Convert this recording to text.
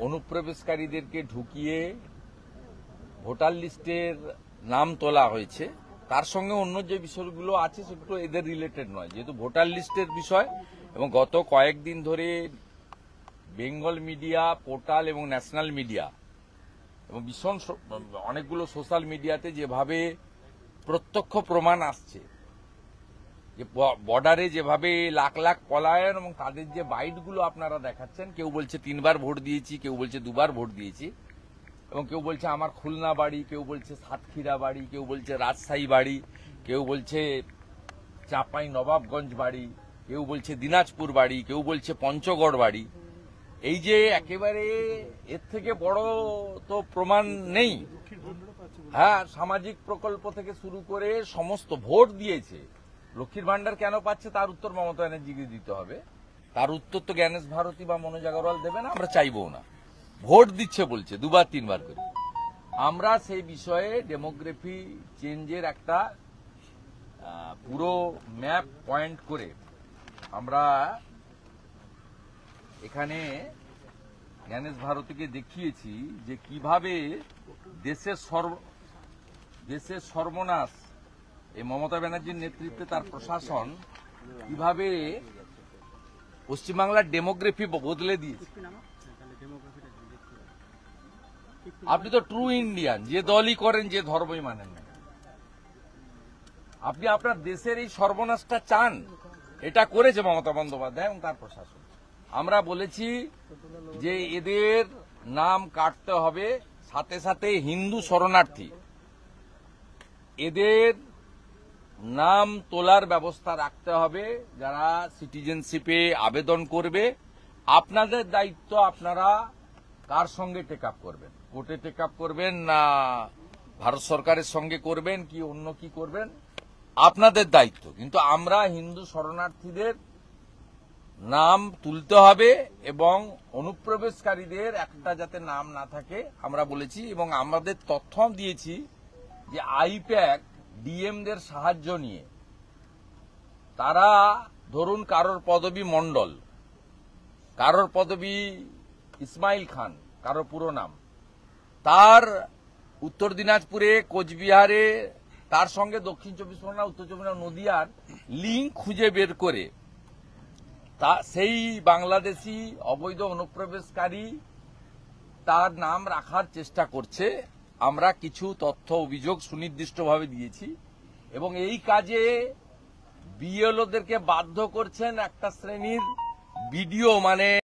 অনুপ্রবেশকারীদেরকে ঢুকিয়ে ভোটার লিস্টের নাম তোলা হয়েছে, তার সঙ্গে অন্য যে বিষয়গুলো আছে সেগুলো এদের রিলেটেড নয়, যেহেতু ভোটার লিস্টের বিষয়। এবং গত কয়েকদিন ধরে বেঙ্গল মিডিয়া, পোর্টাল এবং ন্যাশনাল মিডিয়া এবং ভীষণ অনেকগুলো সোশ্যাল মিডিয়াতে যেভাবে প্রত্যক্ষ প্রমাণ আসছে যে বর্ডারে যেভাবে লাখ লাখ পলায়ন এবং তাদের যে বাইটগুলো আপনারা দেখাচ্ছেন, কেউ বলছে 3 বার ভোট দিয়েছি, কেউ বলছে 2 বার ভোট দিয়েছি, এবং কেউ বলছে আমার খুলনা বাড়ি, কেউ বলছে সাতক্ষীরা বাড়ি, কেউ বলছে রাজশাহী বাড়ি, কেউ বলছে চাঁপাই নবাবগঞ্জ বাড়ি, কেউ বলছে দিনাজপুর বাড়ি, কেউ বলছে পঞ্চগড় বাড়ি। এই যে একেবারে এর থেকে বড় তো প্রমাণ নেই। হ্যাঁ, সামাজিক প্রকল্প থেকে শুরু করে সমস্ত ভোট দিয়েছে। লক্ষ্মীর ভান্ডার কেন পাচ্ছে তার উত্তর মমতা ব্যানার্জিকে দিতে হবে। তার উত্তর তো জ্ঞানেশ ভারতী বা মনোজ আগরওয়াল দেবে না, আমরা চাইবো না। ভোট দিচ্ছে বলছে 2 বার 3 বার করে। আমরা সেই বিষয়ে ডেমোগ্রাফি চেঞ্জের একটা পুরো ম্যাপ পয়েন্ট করে আমরা এখানে জ্ঞানেশ ভারতীকে দেখিয়েছি যে কিভাবে দেশের সর্বনাশ এই মমতা ব্যানার্জির নেতৃত্বে তার প্রশাসন কিভাবে পশ্চিমবাংলার ডেমোগ্রাফি বদলে দিয়েছে। আপনি তো ট্রু ইন্ডিয়ান, যে দলই করেন, যে ধর্মই মানেন না, আপনি আপনার দেশের এই সর্বনাশটা চান। এটা করেছে মমতা বন্দ্যোপাধ্যায় এবং তার প্রশাসন। আমরা বলেছি যে এদের নাম কাটতে হবে, সাথে সাথে হিন্দু শরণার্থী এদের নাম তোলার ব্যবস্থা রাখতে হবে। যারা সিটিজেনশিপে আবেদন করবে, আপনাদের দায়িত্ব, আপনারা কার সঙ্গে টেক আপ করবেন, কোর্টে টেক আপ করবেন না ভারত সরকারের সঙ্গে করবেন কি অন্য কি করবেন, আপনাদের দায়িত্ব। কিন্তু আমরা হিন্দু শরণার্থীদের নাম তুলতে হবে এবং অনুপ্রবেশকারীদের একটা যাতে নাম না থাকে আমরা বলেছি। এবং আমাদের তথ্য দিয়েছি যে আইপ্যাক ডিএমদের সাহায্য নিয়ে তারা, ধরুন কারোর পদবী মণ্ডল, কারোর পদবী ইসমাইল খান, কারোর পুরো নাম, তার উত্তর দিনাজপুরে, কোচবিহারে, তার সঙ্গে দক্ষিণ 24 পরগনা, উত্তর 24 পরগনা, নদিয়ার লিঙ্ক খুঁজে বের করে সেই বাংলাদেশি অবৈধ অনুপ্রবেশকারী তার নাম রাখার চেষ্টা করছে। আমরা কিছু তথ্য অভিযোগ সুনির্দিষ্টভাবে দিয়েছি এবং এই কাজে বিএলওদেরকে বাধ্য করছেন একটা শ্রেণীর বিডিও, মানে